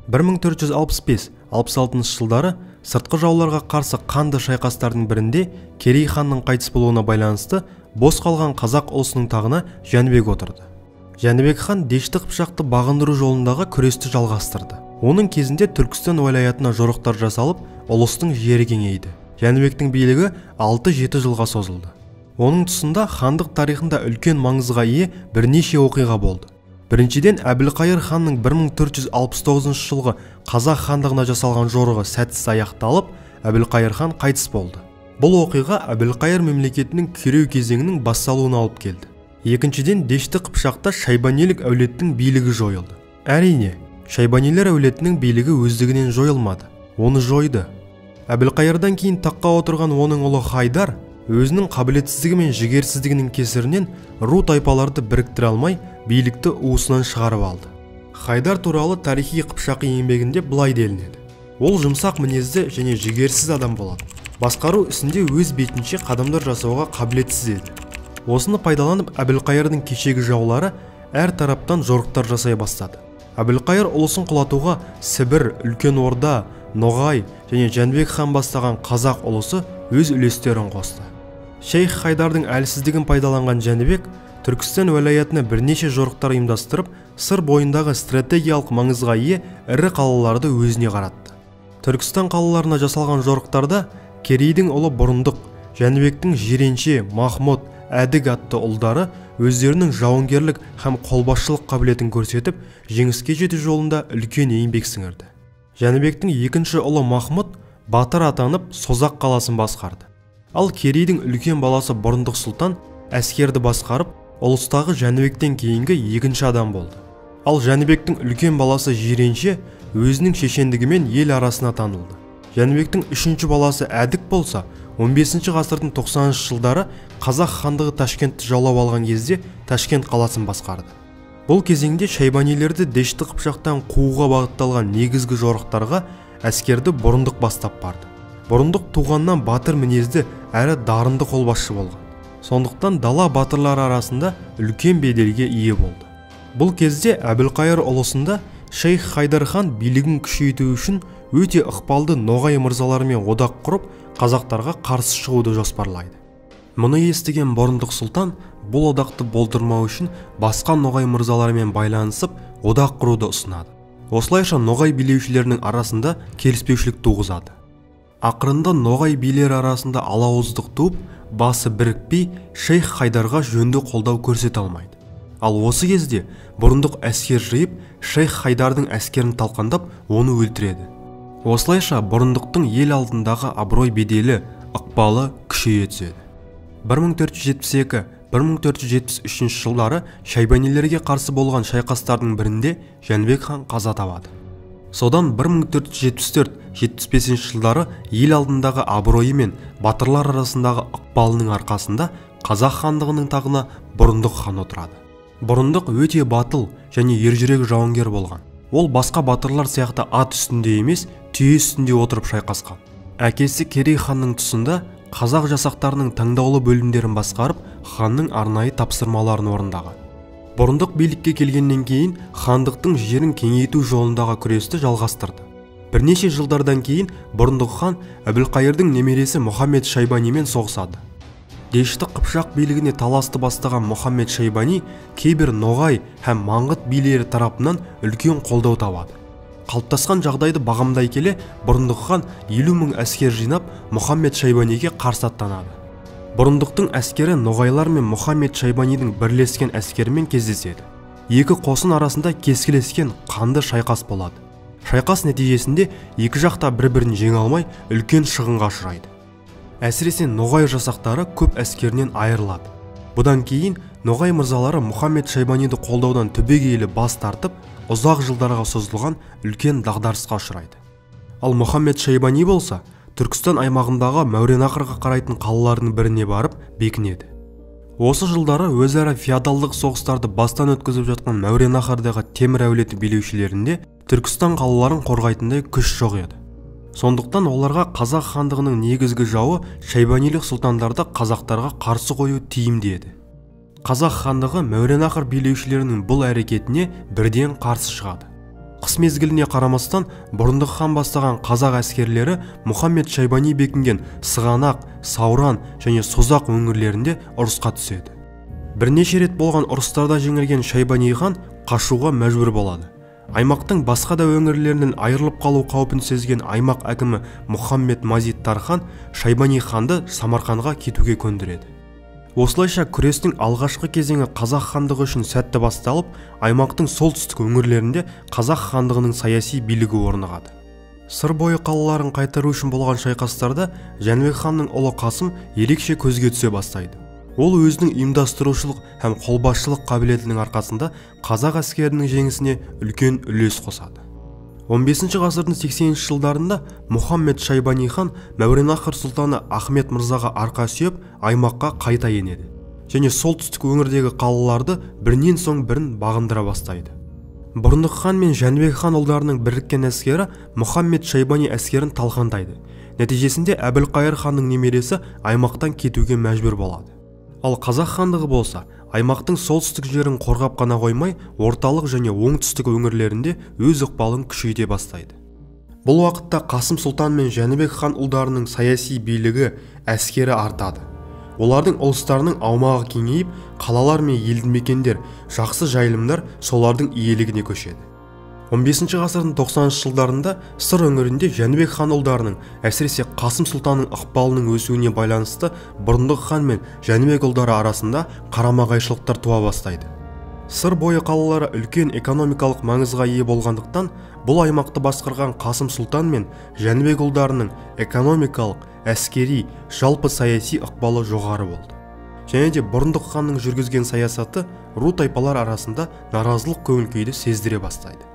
1465-66 жылдары сыртқы жауларға қарсы қанды шайқастардың бірінде Керей ханның қайтыс болуына байланысты бос қалған қазақ ұлысының тағына Жәнібек отырды. Жәнібек хан Дешті Қыпшақты бағындыру жолындағы күресті жалғастырды. Оның кезінде Түркістан уәлаятына жорықтар жасалып, ұлыстың жері кеңейді. Жәнібектің билігі 6-7 жылға созылды. Оның тұсында хандық тарихында үлкен маңызға ие бірнеше оқиға болды. Біріншіден, Әбілқайыр ханның 1469 жылғы қазақ хандығына жасалған жорығы сәтсіз аяқталып, Әбілқайыр хан қайтыс болды. Бұл оқиға Әбілқайыр мемлекетінің күйреу кезеңінің басталуына алып келді. Екіншіден, Дешті Қыпшақта Шайбанилік әулеттің билігі жойылды. Әрине, Шайбанилер әулетінің билігі өздігінен жойылмады, оны жойды. Әбілқайырдан кейін таққа отырған оның ұлы Хайдар өзінің қабілетсіздігі мен жігерсіздігінің кесірінен ру тайпаларды біріктіре алмай, билікті уысынан шығарып алды. Хайдар туралы тарихи Қыпшақи еңбегінде былай делінеді: ол жұмсақ мінезді және жігерсіз адам болады. Басқару ісінде өз бетінше қадамдар жасауға қабілетсіз еді. Осыны пайдаланып, Әбілқайырдың кешегі жаулары әр тараптан жорықтар жасай бастады. Әбілқайыр ұлысын құлатуға Сібір, Үлкен Орда, Ноғай және Жәнібек хан бастаған қазақ ұлысы өз үлестерін қосты. Шейх Хайдардың әлсіздігін пайдаланған Жәнібек Түркістан уәлаятына бірнеше жорықтар ұйымдастырып, сыр бойындағы стратегиялық маңызға ие ірі қалаларды өзіне қаратты. Түркістан қалаларына жасалған жорықтарда Керейдің ұлы Бұрындық, Жәнібектің Жиренше, Махмұд, Әдік атты ұлдары өздерінің жауынгерлік һәм қолбасшылық қабілетін көрсетіп, жеңіске жету жолында үлкен еңбек сіңірді. Жәнібектің екінші ұлы Махмұд батыр атанып, Созақ қаласын басқарды. Ал Керейдің үлкен баласы Бұрындық сұлтан әскерді басқарып, ұлыстағы Жәнібектен кейінгі екінші адам болды. Ал Жәнібектің үлкен баласы Жиренше өзінің шешендігімен ел арасына танылды. Жәнібектің үшінші баласы Әдік болса, 15 ғасырдың 90 жылдары қазақ хандығы Ташкентті жаулап алған кезде Ташкент қаласын басқарды. Бұл кезеңде Шайбанилерді Дешті Қыпшақтан қууға бағытталған негізгі жорықтарға әскерді Бұрындық бастап барды. Бұрындық туғаннан батыр мінезді әрі дарынды қолбасшы болған. Сондықтан дала батырлары арасында үлкен беделге ие болды. Бұл кезде Әбілқайыр ұлысында Шейх Хайдар хан билігін күшейту үшін өте ықпалды Ноғай мырзаларымен одақ құрып, қазақтарға қарсы шығуды жоспарлайды. Мұны естіген Бұрындық сұлтан бұл одақты болдырмау үшін басқа Ноғай мырзаларымен байланысып, одақ құруды ұсынады. Осылайша Ноғай билеушілерінің арасында келіспеушілік туғызады. Ақырында Ноғай билері арасында алауыздық туып, басы бірікпей, Шейх Хайдарға жөнді қолдау көрсете алмайды. Ал осы кезде Бұрындық әскер жиып, Шейх Хайдардың әскерін талқандап, оны өлтіреді. Осылайша Бұрындықтың ел алдындағы абырой беделі, ықпалы күшейе түседі. 1472-1473 жылдары Шайбанилерге қарсы болған шайқастардың бірінде Жәнібек хан қаза табады. Содан 1474-75 жылдары ел алдындағы абыройы мен батырлар арасындағы ықпалының арқасында қазақ хандығының тағына Бұрындық хан отырады. Бұрындық өте батыл және ержүрек жауынгер болған. Ол басқа батырлар сияқты ат үстінде емес, түйе үстінде отырып шайқасқан. Әкесі Керей ханның тұсында қазақ жасақтарының таңдаулы бөлімдерін басқарып, ханның арнайы тапсырмаларын орындаған. Бұрындық билікке келгеннен кейін хандықтың жерін кеңейту жолындағы күресті жалғастырды. Бірнеше жылдардан кейін Бұрындық хан Әбілқайырдың немересі Мұхаммед Шайбанимен соғысады. Дешті Қыпшақ билігіне таласты бастаған Мұхаммед Шайбани кейбір Ноғай һәм Маңғыт билері тарапынан үлкен қолдау табады. Қалыптасқан жағдайды бағамдай келе, Бұрындық хан 50 мың әскер жинап, Мұхаммед Шайбаниге қарсы аттанады. Бұрындықтың әскері Ноғайлар мен Мұхаммед Шайбанидің бірлескен әскерімен кездеседі. Екі қосын арасында кескілескен қанды шайқас болады. Шайқас нәтижесінде екі жақта бір-бірін жеңе алмай, үлкен шығынға ұшырайды. Әсіресе Ноғай жасақтары көп әскерінен айырылады. Бұдан кейін Ноғай мырзалары Мұхаммед Шайбаниді қолдаудан түбегейлі бас тартып, ұзақ жылдарға созылған үлкен дағдарысқа ұшырайды. Ал Мұхаммед Шайбани болса, Түркістан аймағындағы Мәуереннахрға қарайтын қалалардың біріне барып бекінеді. Осы жылдары өзара феодалдық соғыстарды бастан өткізіп жатқан Мәуереннахрдағы темір әулеті билеушілерінде Түркістан қалаларын қорғайтындай күш жоқ еді. Сондықтан оларға қазақ хандығының негізгі жауы Шайбанилік сұлтандарды қазақтарға қарсы қою тиімді еді. Қазақ хандығы Мәуереннахр билеушілерінің бұл әрекетіне бірден қарсы шығады. қыс мезгіліне қарамастан бұрындық хан бастаған қазақ әскерлері Мұхаммед-Шайбани бекінген Сығанақ, Сауран және Созақ өңірлерінде ұрысқа түседі. Бірнеше рет болған ұрыстарда жеңілген Шайбани хан қашуға мәжбүр болады. Аймақтың басқа да өңірлерінен айырылып қалу қаупін сезген аймақ әкімі Мұхаммед-Мазид-Тархан Шайбани ханды Самарқанға кетуге көндіреді. Осылайша күрестің алғашқы кезеңі қазақ хандығы үшін сәтті басталып, аймақтың солтүстік өңірлерінде қазақ хандығының саяси билігі орнығады. Сыр бойы қалаларын қайтару үшін болған шайқастарда Жәнібек ханның ұлы Қасым ерекше көзге түсе бастайды. Ол өзінің ұйымдастырушылық һәм қолбасшылық қабілетінің арқасында қазақ әскерінің жеңісіне үлкен үлес қосады. 15 ғасырдың 80-ші жылдарында Мұхаммед-Шайбани хан Мәуереннахр сұлтаны Ахмет мырзаға арқа сүйеп аймаққа қайта енеді және солтүстік өңірдегі қалаларды бірінен соң бірін бағындыра бастайды. Бұрындық хан мен Жәнібек хан ұлдарының біріккен әскері Мұхаммед-Шайбани әскерін талқандайды. Нәтижесінде Әбілқайыр ханның немересі аймақтан кетуге мәжбүр болады. Ал қазақ хандығы болса, аймақтың солтүстік жерін қорғап қана қоймай, орталық және оңтүстік өңірлерінде өз ықпалын күшейте бастайды. Бұл уақытта Қасым сұлтан мен Жәнібек хан ұлдарының саяси билігі, әскері артады. Олардың ұлыстарының аумағы кеңейіп, қалалар мен елді мекендер, жақсы жайылымдар солардың иелігіне көшеді. 15 ғасырдың 90-шы жылдарында Сыр өңірінде Жәнібек хан ұлдарының, әсіресе Қасым сұлтанның ықпалының өсуіне байланысты Бұрындық хан мен Жәнібек ұлдары арасында қарама-қайшылықтар туа бастайды. Сыр бойы қалалары үлкен экономикалық маңызға ие болғандықтан, бұл аймақты басқарған Қасым сұлтан мен Жәнібек ұлдарының экономикалық, әскери, жалпы саяси ықпалы жоғары болды. Және де Бұрындық ханның жүргізген саясаты ру тайпалар арасында наразылық көңіл-күйді сездіре бастайды.